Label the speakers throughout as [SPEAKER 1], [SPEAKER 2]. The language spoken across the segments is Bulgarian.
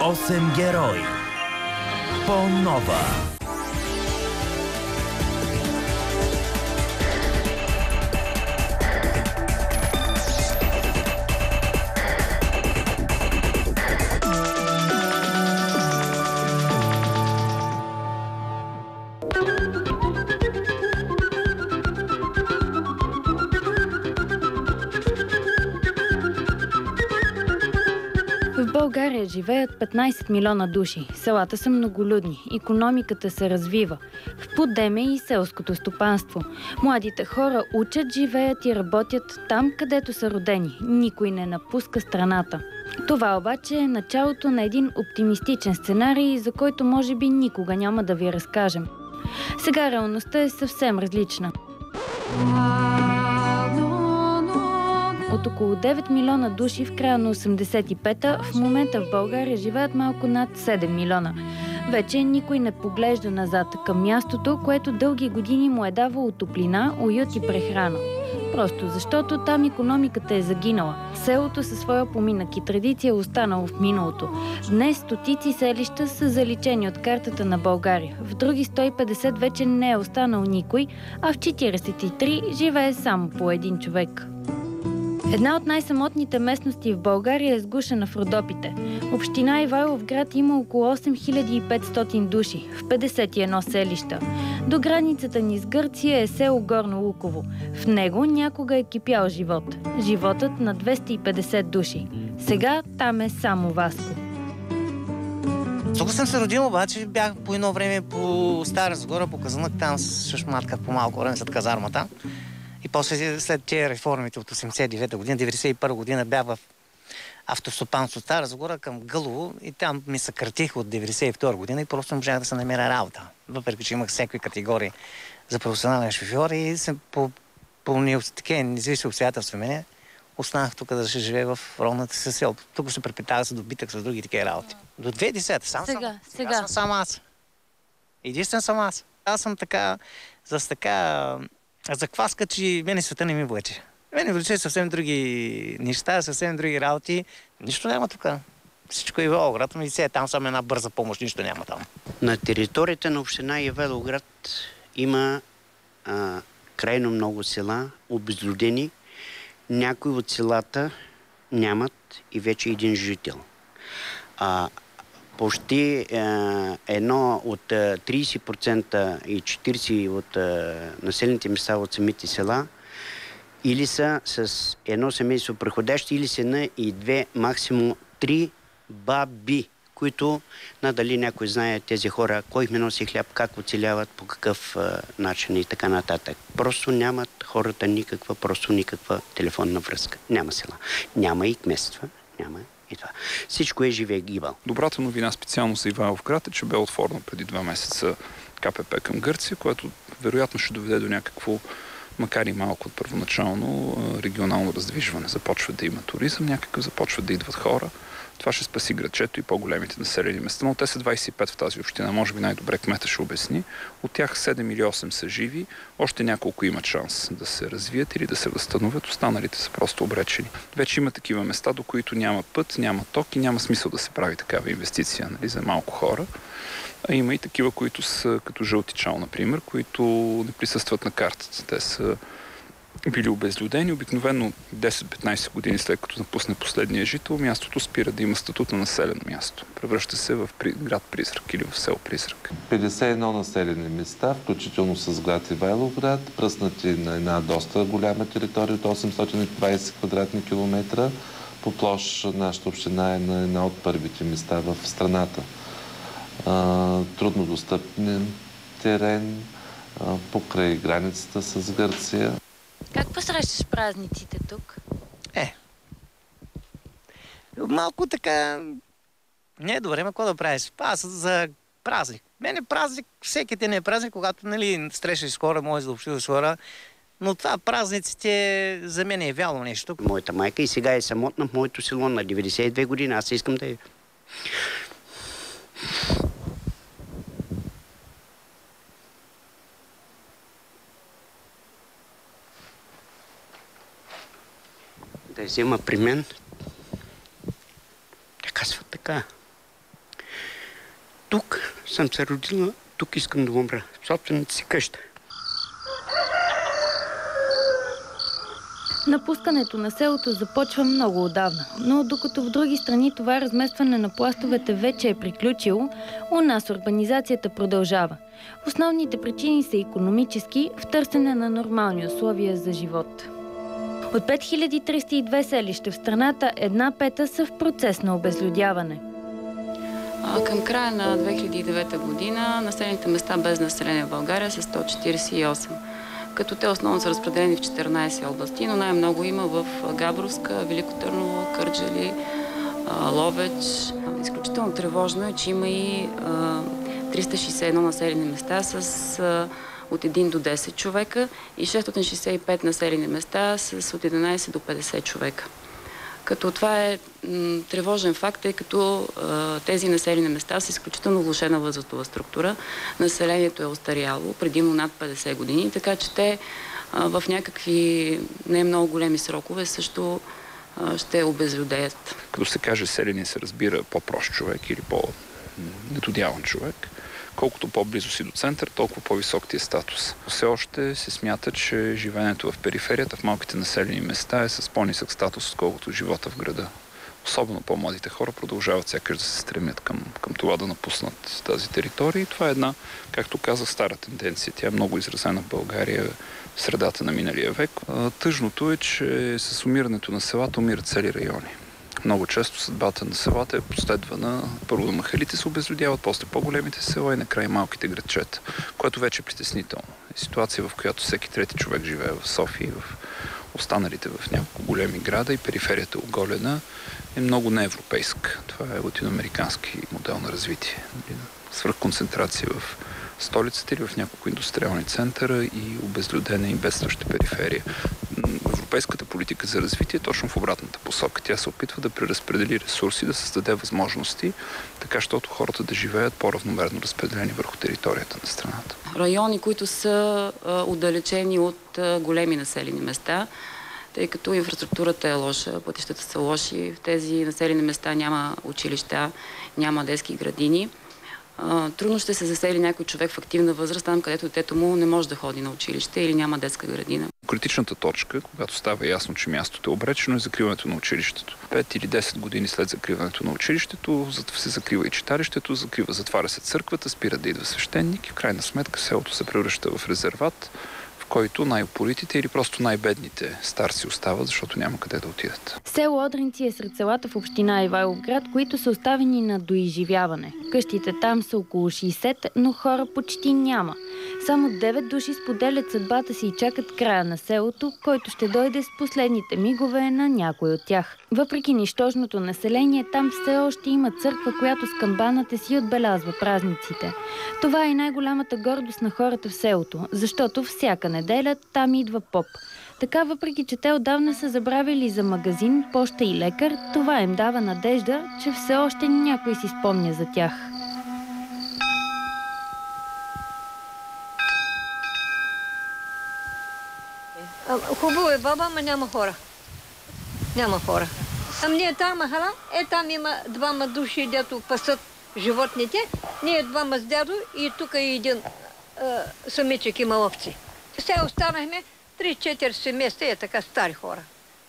[SPEAKER 1] Осем герои. По-нова.
[SPEAKER 2] В България живеят 15 милиона души. Селата са многолюдни. Икономиката се развива. В подеме и селското стопанство. Младите хора учат, живеят и работят там, където са родени. Никой не напуска страната. Това обаче е началото на един оптимистичен сценарий, за който може би никога няма да ви разкажем. Сега реалността е съвсем различна. От около 9 милиона души в края на 85-та, в момента в България живеят малко над 7 милиона. Вече никой не поглежда назад към мястото, което дълги години му е давало топлина, уют и прехрана. Просто защото там икономиката е загинала. Селото със своя поминък и традиция е останало в миналото. Днес стотици селища са заличени от картата на България. В други 150 вече не е останал никой, а в 43 живее само по един човек. Една от най-самотните местности в България е сгушена в Родопите. Община Ивайловград има около 8500 души в 51 селища. До границата ни с Гърция е село Горно Луково. В него някога е кипял живот. Животът на 250 души. Сега там е само Васко.
[SPEAKER 3] Тук съм се родил, обаче бях по едно време по Стара Загора, по Казанлък, там с шматка по малко време след казармата. И после след тези реформите от 89-та година, 91-та година бях в автостопанство Стара Загора към Гълово и там ми съкратих от 92-та година и просто не можах да се намеря работа. Въпреки че имах всякакви категории за професионален шофьор и по независими обстоятелства мене останах тук да ще живея в родната си село. Тук се препитава за добитък с други такива работи. До 2010-та сега съм сам аз. Единствен съм аз. Аз съм така, закваска, че мене света не ми влече. Мене влече съвсем други неща, съвсем други работи. Нищо няма тук. Всичко е Ивайловград, и сега там само една бърза помощ, нищо няма там.
[SPEAKER 4] На територията на община Ивайловград има крайно много села, обезлюдени. Някои от селата нямат и вече един жител. Почти едно от 30% и 40% от населените места от самите села или са с едно семейство преходящи, или са една и две, максимум 3 баби, които надали някой знае тези хора, кой им носи хляб, как оцеляват, по какъв начин и така нататък. Просто нямат хората никаква телефонна връзка. Няма села. Няма и кметства, няма и това. Всичко е живе гибал.
[SPEAKER 5] Добрата новина специално за Ивайловград е, че бе отворено преди 2 месеца КПП към Гърция, което вероятно ще доведе до някакво, макар и малко от първоначално, регионално раздвижване. Започва да има туризъм, някакъв започват да идват хора. Това ще спаси градчето и по-големите населени места, но те са 25 в тази община. Може би най-добре кмета ще обясни. От тях 7 или 8 са живи. Още няколко имат шанс да се развият или да се възстановят. Останалите са просто обречени. Вече има такива места, до които няма път, няма ток и няма смисъл да се прави такава инвестиция, нали, за малко хора. А има и такива, които са като Жълти чал, например, които не присъстват на картата. Те са били обезлюдени. Обикновено 10-15 години след като напусне последния жител, мястото спира да има статут на населено място. Превръща се в град Призрак или в село Призрак.
[SPEAKER 6] 51 населени места, включително с град Ивайловград, пръснати на една доста голяма територия от 820 квадратни километра. По площ нашата община е на една от първите места в страната. Труднодостъпен терен, покрай границата с Гърция.
[SPEAKER 2] Как посрещаш празниците тук?
[SPEAKER 3] Малко така... Не е добре, ма какво да правиш? Аз за празник. Мене празник, всеки ден е празник, когато, нали, срещаш с хора, можеш да общуваш с хора. Но това празниците за мен е вяло нещо.
[SPEAKER 4] Моята майка и сега е самотна в моето село на 92 години. Аз искам да е... да взема при мен казва така. Тук съм се родила, тук искам да умра. В собствената си къща.
[SPEAKER 2] Напускането на селото започва много отдавна, но докато в други страни това разместване на пластовете вече е приключило, у нас урбанизацията продължава. Основните причини са икономически, в търсене на нормални условия за живот. От 5302 селища в страната, 1/5 са в процес на обезлюдяване.
[SPEAKER 7] Към края на 2009 година населените места без население в България са 148, като те основно са разпределени в 14 области, но най-много има в Габровска, Велико Търново, Кърджали, Ловеч. Изключително тревожно е, че има и 361 населени места с от 1 до 10 човека и 665 населени места с от 11 до 50 човека. Като това е тревожен факт, тъй като тези населени места са изключително влошена възрастова структура. Населението е остаряло, предимно над 50 години, така че те в някакви не много големи срокове също ще обезлюдеят.
[SPEAKER 5] Като се каже селени, се разбира по-прост човек или по-недодяван човек. Колкото по-близо си до център, толкова по-висок ти е статус. Все още се смята, че живеенето в периферията, в малките населени места е с по-нисък статус, отколкото живота в града. Особено по-младите хора продължават сякаш да се стремят към това да напуснат тази територия. И това е една, както казах, стара тенденция. Тя е много изразена в България в средата на миналия век. Тъжното е, че с умирането на селата умират цели райони. Много често съдбата на селата е последвана. Първо махалите се обезлюдяват, после по-големите села и накрая малките градчета, което вече е притеснително. Ситуация, в която всеки трети човек живее в София, в останалите в няколко големи града и периферията оголена, е много неевропейска. Това е латиноамерикански модел на развитие. Свръхконцентрация в столицата или в няколко индустриални центъра и обезлюдена и бедстваща периферия. Европейската политика за развитие е точно в обратната посока. Тя се опитва да преразпредели ресурси, да създаде възможности, така щото хората да живеят по-равномерно разпределени върху територията на страната.
[SPEAKER 7] Райони, които са отдалечени от големи населени места, тъй като инфраструктурата е лоша, пътищата са лоши, в тези населени места няма училища, няма детски градини. Трудно ще се засели някой човек в активна възраст, там където детето му не може да ходи на училище или няма детска градина.
[SPEAKER 5] Критичната точка, когато става ясно, че мястото е обречено, е закриването на училището. 5 или 10 години след закриването на училището се закрива и читалището, затваря се църквата, спира да идва свещеник и в крайна сметка селото се превръща в резерват, в който най-упоритите или просто най-бедните старци остават, защото няма къде да отидат.
[SPEAKER 2] Село Одринци е сред селата в община Ивайловград, които са оставени на доизживяване. Къщите там са около 60, но хора почти няма. Само 9 души споделят съдбата си и чакат края на селото, който ще дойде с последните мигове на някой от тях. Въпреки нищожното население, там все още има църква, която с камбаната си отбелязва празниците. Това е най-голямата гордост на хората в селото, защото всяка неделя там идва поп. Така, въпреки че те отдавна са забравили за магазин, поща и лекар, това им дава надежда, че все още някой си спомня за тях.
[SPEAKER 8] Хубаво е баба, ама няма хора. Няма хора. Ние там махала, там има двама души, дето пасат животните. Ние двама с дядо и тук е един самичък има овци. Сега останахме 3-4 семейства, така стари хора.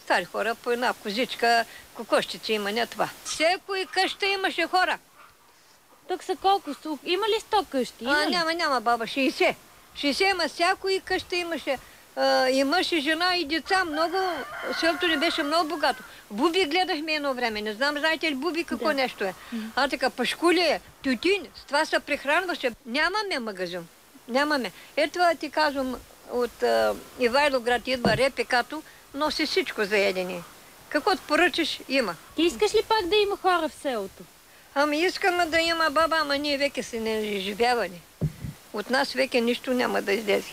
[SPEAKER 8] Стари хора, по една козичка, кокошчица има, не това. Всеко и къща имаше хора.
[SPEAKER 2] Тук са колко? Има ли 100 къщи?
[SPEAKER 8] Няма баба, 60. 60, ама всяко и къща имаше. Имаше жена и деца, много, селото не беше много богато. Буби гледахме едно време, не знам, знаете ли буби какво нещо е. Така пашкули е, тютюн, с това се прехранваше. Нямаме магазин, нямаме. Ето ти казвам, от Ивайловград идва РПК-то, носи всичко за ядене. Каквото поръчаш, има.
[SPEAKER 2] Ти искаш ли пак да има хора в селото?
[SPEAKER 8] Ами искаме да има баба, ама ние веке се не живявани. От нас веке нищо няма да излезе.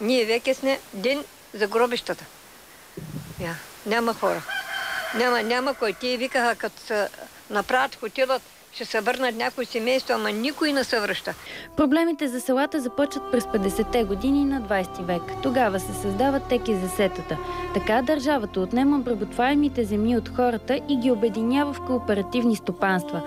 [SPEAKER 8] Ние веке сме ден за гробищата. Няма хора. Няма кой. Те викаха, като се направят хотелът, ще се върнат някои семейства, ама никой не се връща.
[SPEAKER 2] Проблемите за селата започват през 50-те години на 20 век. Тогава се създават теки за сетата. Така държавата отнема обработваемите земи от хората и ги обединява в кооперативни стопанства,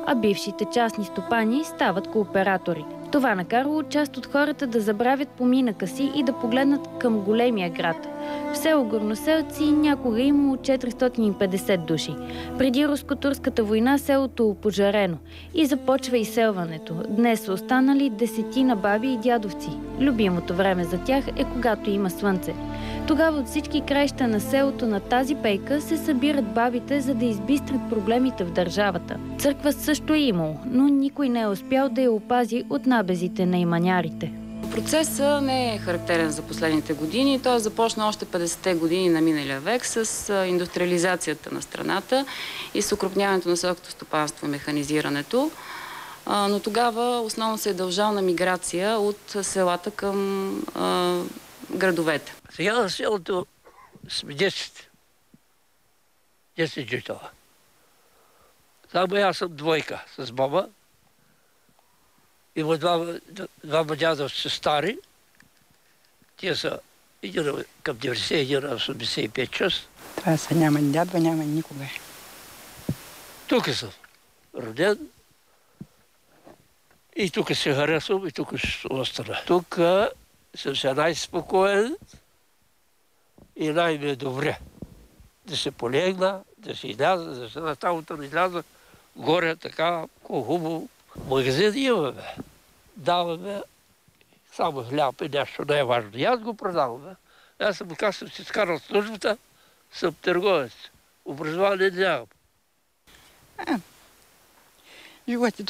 [SPEAKER 2] а бившите частни стопани стават кооператори. Това накарало част от хората да забравят поминъка си и да погледнат към големия град. В село Горноселци някога имало 450 души. Преди руско-турската война селото е опожарено и започва изселването. Днес са останали 10 баби и дядовци. Любимото време за тях е когато има слънце. Тогава от всички краища на селото на тази пейка се събират бабите, за да избистрят проблемите в държавата. Църква също е имало, но никой не е успял да я опази от набезите на иманярите.
[SPEAKER 7] Процесът не е характерен за последните години. Той започна още 50-те години на миналия век с индустриализацията на страната и с укрупняването на селското стопанство и механизирането. Но тогава основно се е дължал на миграция от селата към градовете.
[SPEAKER 9] Сега на селото сме 10 жителя. Само аз съм двойка с баба. Има двама дядовци стари. Тия са един към 90, един на 85 час.
[SPEAKER 10] Това са няма дядва, няма никога.
[SPEAKER 9] Тук съм роден. И тук се харесвам, и тук ще остана. Тук съм се най-спокоен и най-ми е добре. Да се полегна, да се изляза, да се на тавата не изляза. Горе така, хубаво. Магазин имаме. Даваме само хляб и нещо най-важно. И аз го продавам. Аз съм, как съм си скарал службата, съм търговец. Образование нямам.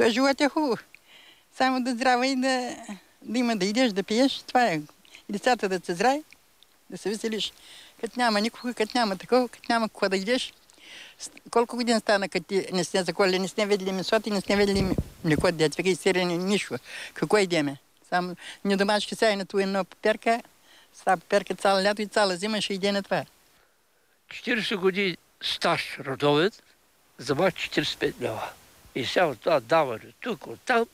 [SPEAKER 10] Живот е хубаво. Само да здрава и да има да идеш, да пиеш. Това е. И децата да се здрави, да се веселиш. Като няма никога, като няма такова, като няма кога да идеш. Колко години стана, като не сте заколили, не сте видели месото и не сте видели млеко, деца, и сирене, нищо. Какво идеме? Само не домашки сега и на това една паперка, става паперка цяло лято и цяла зима ще иде на това.
[SPEAKER 9] 40 години стаж родовен, за май 45 лева. И сега от това даване тук, от там,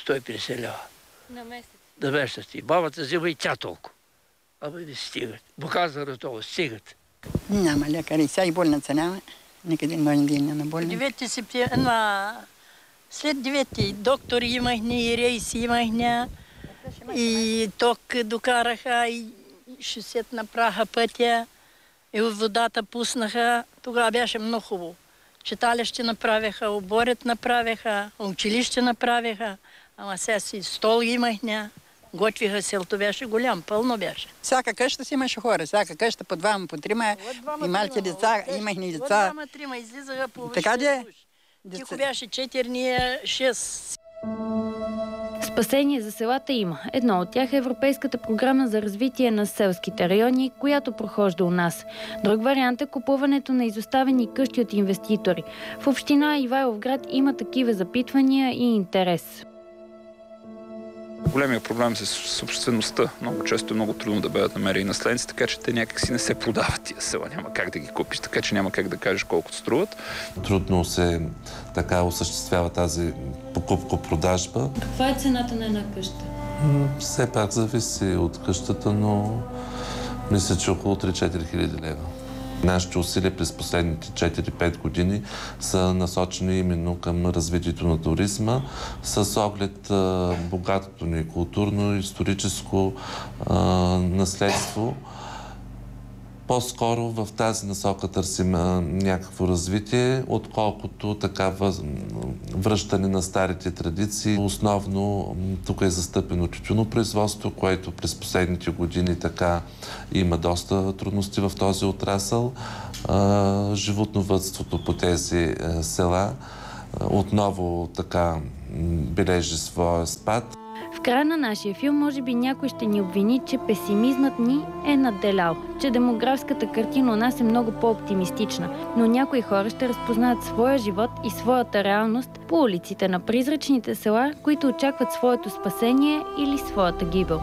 [SPEAKER 9] 150 лева.
[SPEAKER 2] На месец?
[SPEAKER 9] На месец. И бабата взима и тя толкова. Ама не стигат. Показва на това, стигат.
[SPEAKER 10] Няма лекари, сега и болница няма. Никъде не може да има на болница.
[SPEAKER 11] След 9 доктори имахне и рейси имахне. И ток докараха, и 60 направиха пътя. И от водата пуснаха. Тогава беше много хубаво. Читалище направиха, оборят направиха, училище направиха. Ама сега си стол имахне. Готвиха селото, беше голям, пълно беше.
[SPEAKER 10] Всяка къща си имаше хора, всяка къща по двама, по трима, и малки деца, имахни деца.
[SPEAKER 11] От двама, трима излизаха по вършите души. Тихо беше 4, ние 6.
[SPEAKER 2] Спасение за селата има. Едно от тях е Европейската програма за развитие на селските райони, която прохожда у нас. Друг вариант е купуването на изоставени къщи от инвеститори. В община Ивайловград има такива запитвания и интерес.
[SPEAKER 5] Големия проблем с собствеността. Много често е много трудно да бъдат намерени наследници, така че те някакси не се продават тия села. Няма как да ги купиш, така че няма как да кажеш колко струват.
[SPEAKER 6] Трудно се така осъществява тази покупко-продажба.
[SPEAKER 2] Каква е цената на една къща?
[SPEAKER 6] Все пак зависи от къщата, но мисля, че около 3-4 хиляди лева. Нашите усилия през последните 4-5 години са насочени именно към развитието на туризма с оглед богатото ни културно и историческо наследство. По-скоро в тази насока търсим някакво развитие, отколкото такава връщане на старите традиции. Основно тук е застъпено тютюнопроизводство, което през последните години така има доста трудности в този отрасъл. Животновъдството по тези села отново така бележи своя спад.
[SPEAKER 2] В края на нашия филм може би някой ще ни обвини, че песимизмът ни е надделял, че демографската картина у нас е много по-оптимистична, но някои хора ще разпознаят своя живот и своята реалност по улиците на призрачните села, които очакват своето спасение или своята гибел.